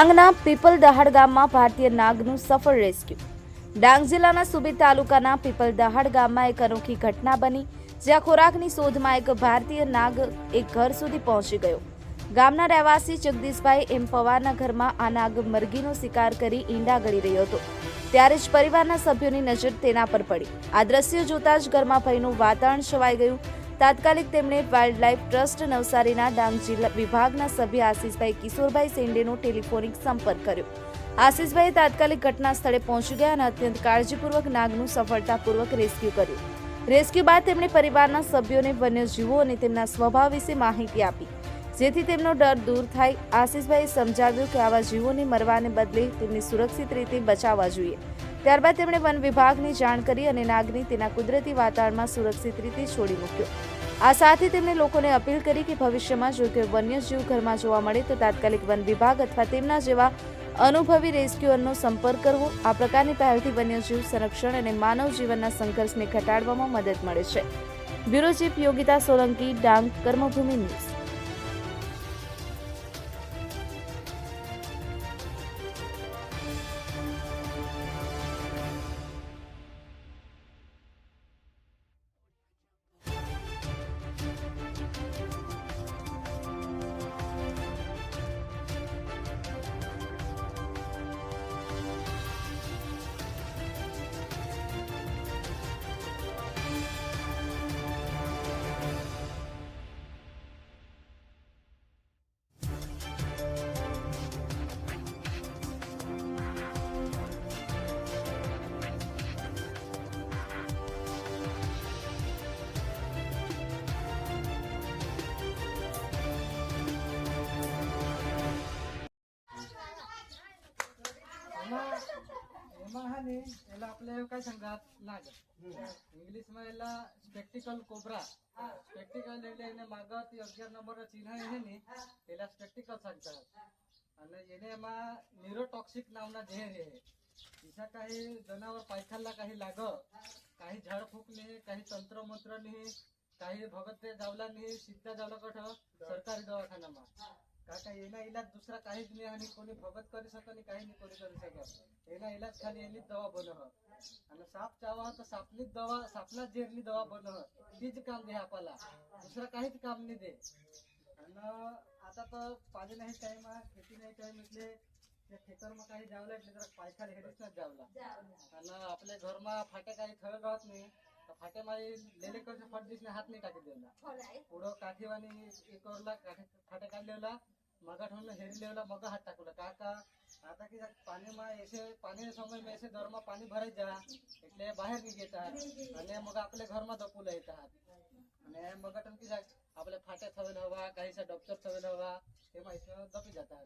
ડાંગના પીપલ દહાડ ગામમાં ભારતીય નાગનું સફળ રેસ્ક્યુ। ડાંગ જિલ્લાના સુબીર તાલુકાના પીપલ દહાડ ગામમાં એક અનોખી ઘટના બની, જ્યાં ખોરાકની શોધમાં એક ભારતીય નાગ એક ઘર સુધી પહોંચી ગયો। ગામના રહેવાસી જગદીશભાઈ એમ પવારના ઘરમાં આ નાગ મરઘીનો શિકાર કરી ઈંડા ગળી રહ્યો હતો, ત્યારે જ પરિવારના સભ્યોની નજર તેના પર પડી। આ દ્રશ્ય જોતા જ ઘરમાં ભયનું વાતાવરણ છવાઈ ગયું। તાત્કાલિક તેમણે વાઇલ્ડલાઇફ ટ્રસ્ટ નવસારીના ડાંગ જિલ્લા વિભાગના સભ્ય આશીષભાઈ કિશોરભાઈ સેંડેનો ટેલિફોનિક સંપર્ક કર્યો। આશીષભાઈ તાત્કાલિક ઘટના સ્થળે પહોંચી ગયા અને અત્યંત કાળજીપૂર્વક નાગનું સફળતાપૂર્વક રેસ્ક્યુ કર્યું। રેસ્ક્યુ બાદ તેમણે પરિવારના સભ્યોને વન્યજીવો અને તેમના સ્વભાવ વિશે માહિતી આપી, જેથી તેમનો ડર દૂર થાય। આશીષભાઈએ સમજાવ્યું કે આવા જીવોને મરવાને બદલે તેમને સુરક્ષિત રીતે બચાવવા જોઈએ। ત્યારબાદ તેમણે વન વિભાગની જાણ કરી અને નાગને તેના કુદરતી વાતાવરણમાં સુરક્ષિત રીતે છોડી મૂક્યો। આ સાથે તેમણે લોકોને અપીલ કરી કે ભવિષ્યમાં જો કોઈ વન્યજીવ ઘરમાં જોવા મળે તો તાત્કાલિક વન વિભાગ અથવા તેમના જેવા અનુભવી રેસ્ક્યુઅરનો સંપર્ક કરવો। આ પ્રકારની પહેલથી વન્યજીવ સંરક્ષણ અને માનવ જીવનના સંઘર્ષને ઘટાડવામાં મદદ મળે છે। Bureau chief Yogita Solanki, Dang, Karmabhoomi news. एला आपले काय सांगतात नाग इंग्लिश में एला स्पेक्टिकल कोब्रा स्पेक्टिकल एने मागं ती 11 नंबर चिन्ह आहे ने एला स्पेक्टिकल सांगतात आणि एने मा न्यूरोटॉक्सिक नावना झेर आहे। इसा काही जनावर पायखाला काही लाग काही झाड फुकणे काही तंत्र मंत्र नाही काही भगत जावला नाही सिद्धा जावला कठ सरकारी दवाखानामा काका एना इलाज दूसरा काहीच नाही आणि कोणी भगत करू शकत नाही काही नाही कोणी करू शकत। एना इलाज खाली एनी दवा बनव आणि साप चावा तर सापनीच दवा सापना जेरनी दवा बनव तीच काम दे आपल्याला दूसरा काहीच काम नाही दे। आणि आता तर पाणी नाही टाइम आहे खेती नाही टाइम એટલે તે ખેતરમાં काही જાવલા એટલે જરા પાયખા હેડીસ ના જાવલા અને આપણે ઘરમાં ફાટે काही થળ ગત નહીં તો ફાટે માં લેલે કરશે ફટદીસ ને હાથ નહીં કાઢી દેલા પૂરો કાઠીવાની એક ઓરલા ફાટે કાઢી લેલા मगा ठोन हेरी लेवला मगा हाथ टाकला काका आता की पाणी में ऐसे पानी समय में ऐसे दर में पानी भराई जा એટલે બહાર નીકળતા અને મગા આપણે ઘર માં દપુ લેતા અને મગા ટન की આપણે ફાટે થવેલ હવા काही सा डॉक्टर थवेल हवा એમાં इसमें दबी जाता है।